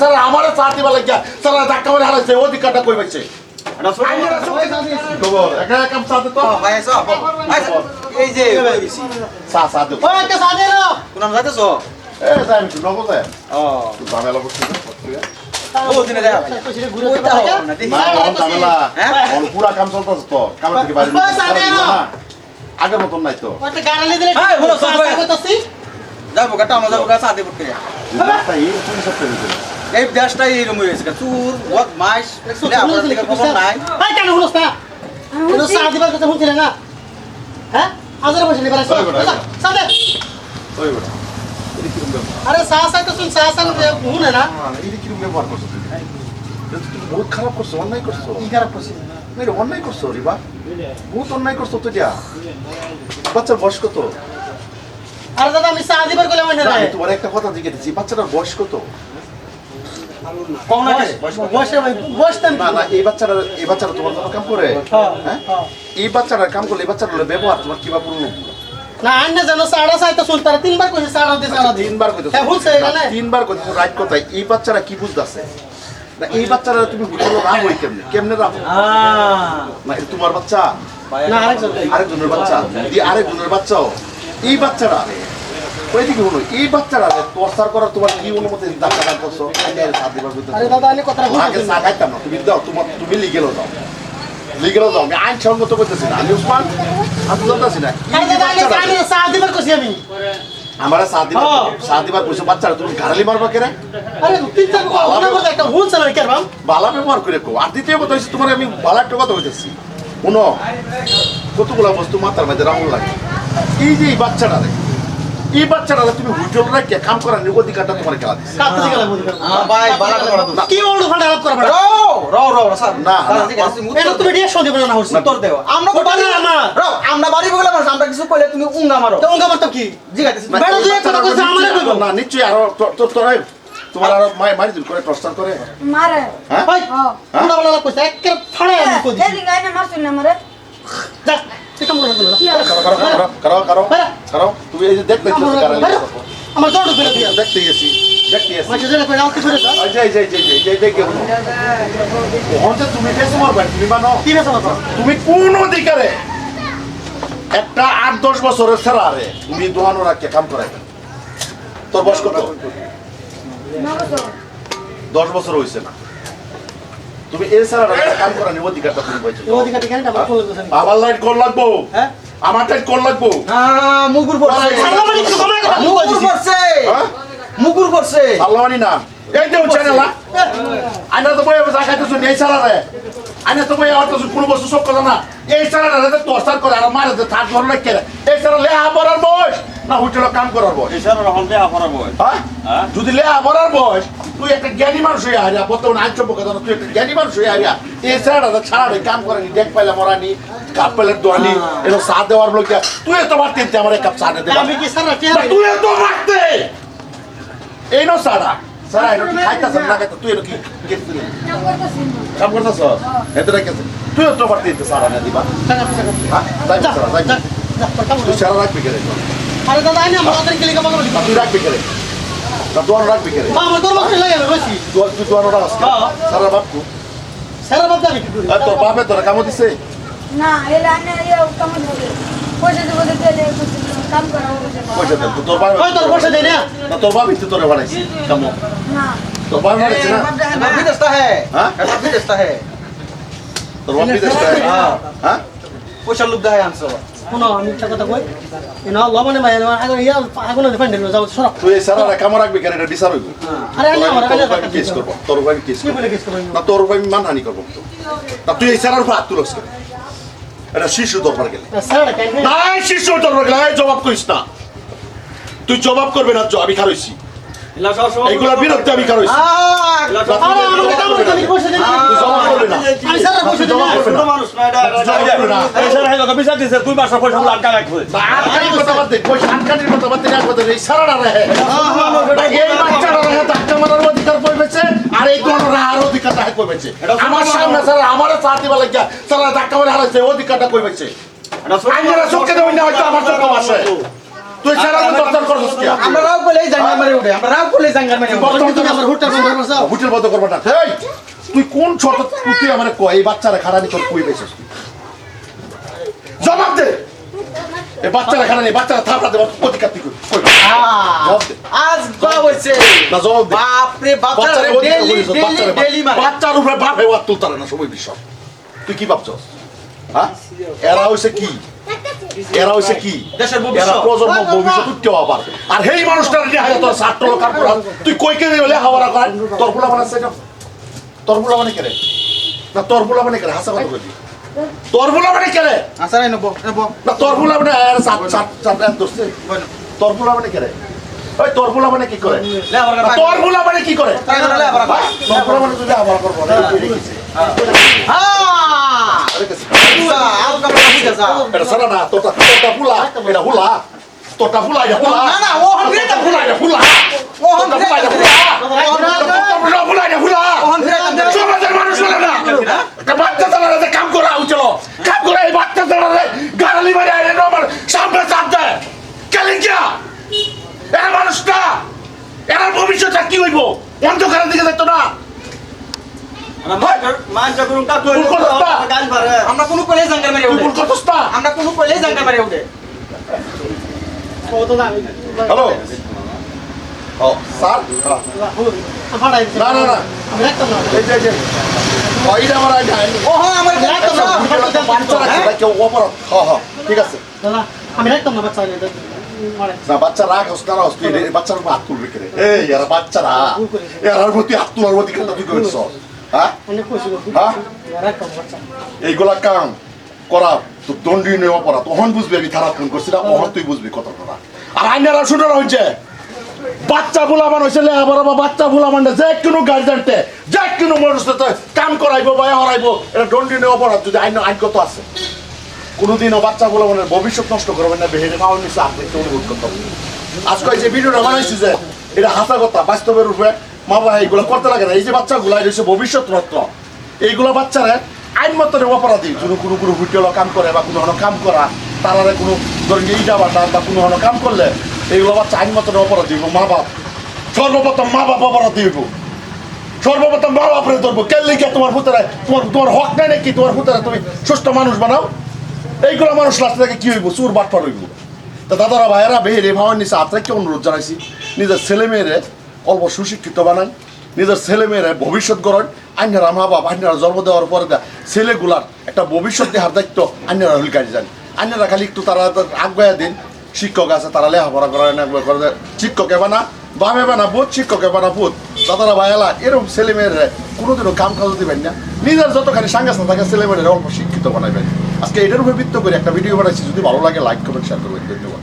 Sir আমারে চা দিবা লাগিয়া স্যার ধাক্কা মারে হারাইছে অধিকারটা কই পাইছে খবর একা কাম চা দে তো ভাই এসো এই যে চা চা দে ওই একটা সাদে লো কোন নাম যাইতেছো এ যাই আমি নগদ যায় ও ঝামেলা করছিস ও দিনে দেখা ভাই ওইটা হবে না দেখি না ঝামেলা অন পুরা কাম চলতেছে তো কাম থেকে বাইরে আগের মতন নাই তো ওটা গাড়ালি দিলে এই হলো সব কইতাছি যাবো কাটা আমাদের ওটা সাথে পড়তে তাই কোন সব পেয়ে এই দেশটাই এরকম হয়ে গেছে চুর ওয়াক মাইস আমার থেকে খবর নাই ভাই কেন হলো তা হলো সাদিবার কথা শুনছিলে না হ্যাঁ আজার বসে নিবার আছে সাদে ওই বড় এদিকে কিরম আরে সাই তো শুন সাই শুনে না এদিকে কিরম ব্যবহার করছো তুমি বহুত খারাপ করছো অন্যায় করছো কি খারাপ করছিস না এটা অন্যায় করছো রিবা বহুত অন্যায় করছো তো যা বাচ্চার বয়স কত আরে দাদা আমি সাদিবার কইলাম না আমি তোমার একটা কথা জিজ্ঞেস বাচ্চাটার বয়স কত কোন না বসে ভাই বসতেন না না এই বাচ্চাটা তোমার জন্য কাম করে হ্যাঁ এই বাচ্চাটার কাম করলে এই বাচ্চাটার ব্যবহার তোমার কিবা পূর্ণ না আন্নে জানো সাড়া সাই তো শুন তারা তিনবার কইছে সাড়া দে সাড়া দে তিনবার কইছো হ্যাঁ বলছে এখানে তিনবার কইছো রাইট কথা এই বাচ্চারা কি বুঝতাছে না এই বাচ্চারা তুমি বুঝলো না হই কেমনে রাখো না এটা তোমার বাচ্চা না আরেকজনের বাচ্চা আরেকজনের বাচ্চাও এই বাচ্চারা ওইদিকে হলো এই বাচ্চারা টর্চার করার তোমার কি অনুমতি ডাক্তার করছো আরে দাদা আমি কথা আগে চা খাইতাম না তুমি দাও তুমি লিগেলও দাও আমি আইন সঙ্গত করতেছি না আমি উসমান আমি বলতেছি না আরে দাদা আমি সাদিবার কইছি আমি আমার সাদিবার কইছো বাচ্চারা তুমি গাড়ালি মারবা কেরে আরে তিন চার কথা বলতে একটা ভুল চালা কি করবাম বালা ব্যবহার করে কো আর দ্বিতীয় কথা হচ্ছে তোমার আমি বালা একটা কথা বলতেছি শুনো কতগুলা বস্তু মাথার মধ্যে রাহুল লাগে এই যে এই বাচ্চারা তুমি হুজুর রাখে কাম করার অধিকারটা তোমার খেলা দিচ্ছে কাটতে গেলাম অধিকার ভাই বালা করে দাও কি ওল্ড ফান্ড আলাপ করা রও স্যার না এটা তুমি রিঅ্যাকশন দিবে না হচ্ছে উত্তর দেও আমরা ওটা না আমার রও আমরা বাড়ি বগলে মানুষ আমরা কিছু কইলে তুমি উঙ্গা মারো তো ওঙ্গা মারতো কি জিগাইতেছি বেড়া দুই একটা কথা কইছে আমারে কইবো না নিশ্চয়ই আরো তোরাই তোমার আরো মারি দিন করে টর্চার করে মারে হ্যাঁ ভাই ওঙ্গা বলা কইছে একের ফাড়ে আমি কই দিছি এদিকে আইনা মারছুন না মারে যা এটা মনে করো করো তুমি এই যে দেখতে আমার দৌড় ফেলে দিয়া দেখতে গেছি মাঝে যেটা কই আউট করে দাও যাই দেখে হচ্ছে তুমি বেশ মারবা তুমি মানো কি বেশ আমার তুমি কোন অধিকারে একটা 8-10 বছরের ছেলে রে তুমি দোহানো রাখে কাম করাই তোর বয়স কত নগদ 10 বছর হইছে না তুমি এই ছেলের কাম করার অধিকারটা তুমি পাইছো এই অধিকার কেন আমার কোন কথা নেই আমার লাইট কল লাগবো হ্যাঁ আমার লাইট কল লাগবো হ্যাঁ মুগুর পড়ছে সালামানি একটু কমাই কথা মুগুর পড়ছে হ্যাঁ মুগুর পড়ছে সাল্লামানি না এই যে চ্যানেল আইনা তো বই জায়গাতে নেই ছাড়া রে আইনা তো বই আর তো কোনো বস্তু সব কথা না এই ছাড়া রে টর্চার করে আর মারে তো থাক ধরে রাখে এই ছাড়া লেহা পড়ার বয়স না হোটেলে কাম করার বয়স এছাড়া রকম দেয়া করার বয়স হ্যাঁ যদি লেহা পড়ার বয়স তুই একটা জ্ঞানী মানুষ হয়ে আরিয়া বর্তমানে আইন সম্পর্কে জানো তুই একটা জ্ঞানী মানুষ হয়ে আরিয়া এই ছাড়া ছাড়া রে কাম করেনি দেখ পাইলে মরানি কাপ পেলে দোয়ানি এলো চা দেওয়ার লোক তুই তো মারতে আমার এক কাপ চা দে আমি কি সারা তুই তো মারতে এই নো সারা সারা এনো কি খাইতাছ না খাইতা তুই এনো কি কেতে কাম করতাছ এত রাখছে তুই তো মারতে দিতে সারা না দিবা তাই সারা তাই তুই সারা রাখবি কেন আরে দাদা আইনা আমাদের কি লিখা বলবো তুই রাখবি কেন না দোয়ানো রাখবি কেন আমার তোর মাথায় লাগে বসি তুই দোয়ানো রাখ সারা বাপু সারা বাপ যাবি তোর বাপে তোর কাম দিছে না এলা আইনা ইয়া কাম হবে পয়সা দেব দিতে কাম করা হবে পয়সা দে তোর বাপে ওই তোর বসে দেই না না তোর বাপে তো তোরে বাড়াইছে কাম না তোর বাপে বাড়াইছে না বিদেশটা হ্যাঁ হ্যাঁ বিদেশটা হ্যাঁ তোর বাপে দেশটা হ্যাঁ পয়সা লুক দেয় আনছো শোনো আমি একটা কথা কই এনা লবণে মাই আগুন ইয়া আগুন ডিফেন্ড দিল যাও সরো তুই এই সারা কাম রাখবি কেন এটা বিচার হইব আরে আইনা আমার আইনা কেস করব তোর বাপে কেস কি বলে কেস করব না তোর ভাই মানহানি করবো না তুই এই সারার ভাত তুলস কেন এটা শিশু দরবার গেলে সারা কেন না শিশু দরবার গেলে জবাব করিস না তুই জবাব করবে না আমি খারইছি এইগুলোর বিরুদ্ধে আমি খারইছি আরে আমার কাম করতে আমি বসে দেই তুই জবাব করবে না আমি সারা বসে দেই জবাব করবে না মানুষ না এটা জবাব করবে না এছাড়া হেলো বিচার দিছে 2 মাস পয়সা লাখ টাকা করে না আটকানির কথা বাদ দে কই আটকানির কথা বাদ দে এক কথা এই সারাটা রে এই বাচ্চাটা রে ধাক্কা মারার অধিকার কইবেছে আর এই দোনোর আর অধিকার তাই কইবেছে আমার সামনে সারা আমারে চা দিবা লাগিয়া সারা ধাক্কা মারে হারাইছে অধিকারটা কইবেছে আইনের চোখে দেবেন না হয়তো আমার চোখে আসে তুই সারা দরকার করছিস কি আমরা রাও বলে জাঙ্গার মারে উঠে আমরা রাও বলে জাঙ্গার মারে উঠে তুমি আমার হোটেল বন্ধ করছো হোটেল বন্ধ করবা না এই তুই কোন ছোট তুই আমারে কই এই বাচ্চারা খারানি তোর কই পেছস জবাব দে এই বাচ্চারা খারানি বাচ্চারা থাপড়া দেব অধিকার তুই কই জবাব দে আজ বা হইছে না জবাব দে বাপ রে বাচ্চা ডেলি মারে বাচ্চার উপরে বাপ হয়ে ওয়াত তুলতারে না সময় বিশ্বাস তুই কি ভাবছস হ্যাঁ এরা হইছে কি এরা হইছে কি দেশের এরা ভবিষ্যৎ প্রজন্ম ভবিষ্যৎ উঠতেও আবার আর সেই মানুষটার যে হাজার তোর ছাত্র লোক আর পড়া তুই কই কে দিলে হাওয়ারা করে তোর পোলা বানাচ্ছে এটা তোর পোলা মানে কেরে না তোর পোলা মানে কেরে হাসা কথা বলি তোর পোলা মানে কেরে আচ্ছা নাই নব না তোর পোলা মানে আর সাত সাত সাত এক দোস্তে তোর পোলা মানে কেরে ওই তোর পোলা মানে কি করে লে আমার না, তোর পোলা মানে কি করে তাই করে লে আবার তোর পোলা মানে তুই আবার করবো না তুই রেখেছিস হ্যাঁ রেখেছিস আউ কাপড় বুঝা যা এটা সারা না তোটা ফুলা এটা হুলা তোটা ফুলা এটা হুলা না না ও হন্ড্রেড তোটা ফুলা এটা হুলা ও হন্ড্রেড তোটা ফুলা এটা হুলা ও হন্ড্রেড সমাজের মানুষ বলে না একটা বাচ্চা দাঁড়াতে কাম করা উচিত কাম করে এই বাচ্চা দাঁড়াতে গাড়ালি মারে আইলে আমার সামনে চাপ দেয় কেলিঙ্গা এরা মানুষটা এরা ভবিষ্যৎটা কি হইব অন্ধকারের দিকে দেখতো না আমরা কোন কলে জাঙ্গার মারে তুই উঠে ভুল করছিস না আমরা কোন কলে জাঙ্গার মারে উঠে কত দাম হ্যালো ও স্যার ফাটাই না না না আমি রাখতাম না এই যে ওইটা আমার আইডা ও হ্যাঁ আমার বাচ্চা রাখছে কেউ অপরাধ ঠিক আছে দাদা আমি রাখতাম না বাচ্চা মারে না বাচ্চা রাখ হস্তারা হস্তি বাচ্চার উপর হাত তুলবে কেন এই এরা বাচ্চারা এরার প্রতি হাত তোলার প্রতি কেন তুই করছ হ্যাঁ অনেক কইছি হ্যাঁ রাখতাম বাচ্চা এইগুলা কাম করা তো দণ্ডনীয় অপরাধ তখন বুঝবি আমি থানা ফোন করছি না তখন তুই বুঝবি কত কথা আর আইনারা শুনে হয়েছে বাচ্চা ফুলামান হয়েছে আবার আবার বাচ্চা ফুলামান যে কোনো গার্জেন্টে যে কোনো মানুষ কাম করাইবো বা হরাইবো এটা দণ্ডনীয় অপরাধ যদি আইনগত আছে কোনোদিনও বাচ্চা ফুলামানের ভবিষ্যৎ নষ্ট করবেন না বেহেরে মাওয়ার নিচে আপনি অনুরোধ করতে হবে আজকে যে ভিডিওটা বানাইছি যে এটা হাসা কথা বাস্তবের রূপে মা বাবা এইগুলো করতে লাগে না এই যে বাচ্চাগুলো রয়েছে ভবিষ্যৎ রত্ন এইগুলো বাচ্চারা আইন মতো অপরাধী যদি কোনো কোনো হোটেল কাম করে বা কোনো কাম করা তারা কোনো ধরেন ইটা বাটা বা কোনো কাম করলে এইগুলো বাচ্চা আইন মতো অপরাধী মা বাপ সর্বপ্রথম মা বাপ অপরাধী হইব সর্বপ্রথম মা বাপরে ধরবো কেন লিখে তোমার ভূতারে তোমার হক নাই নাকি তোমার ভূতারে তুমি সুস্থ মানুষ বানাও এইগুলো মানুষ রাস্তা থেকে কি হইব চুর বাটপার হইব তা দাদারা ভাইয়েরা বেহেরে ভাবার নিচে আপনাকে অনুরোধ জানাইছি নিজের ছেলে মেয়েরে অল্প সুশিক্ষিত বানান নিজের ছেলে মেয়েরা ভবিষ্যৎ গড়েন আইনারা মা বাপ আইনারা জন্ম দেওয়ার পরে ছেলেগুলার একটা ভবিষ্যৎ দেওয়ার দায়িত্ব আইনারা হল কাজে যান আইনারা খালি একটু তারা আগ্রহ দিন শিক্ষক আছে তারা লেখাপড়া করেন করে শিক্ষকে বানা বামে বানা বোধ শিক্ষকে বানা বোধ দাদারা ভাইয়ালা এরকম ছেলে মেয়েরা কোনোদিনও কাম কাজ দিবেন না নিজের যতখানি সাংঘাস্তা থাকে ছেলে মেয়েরা অল্প শিক্ষিত বানাবেন আজকে এটার উপরে ভিত্তি করে একটা ভিডিও বানাইছি যদি ভালো লাগে লাইক কমেন্ট শেয়ার করবেন ধন্যবাদ।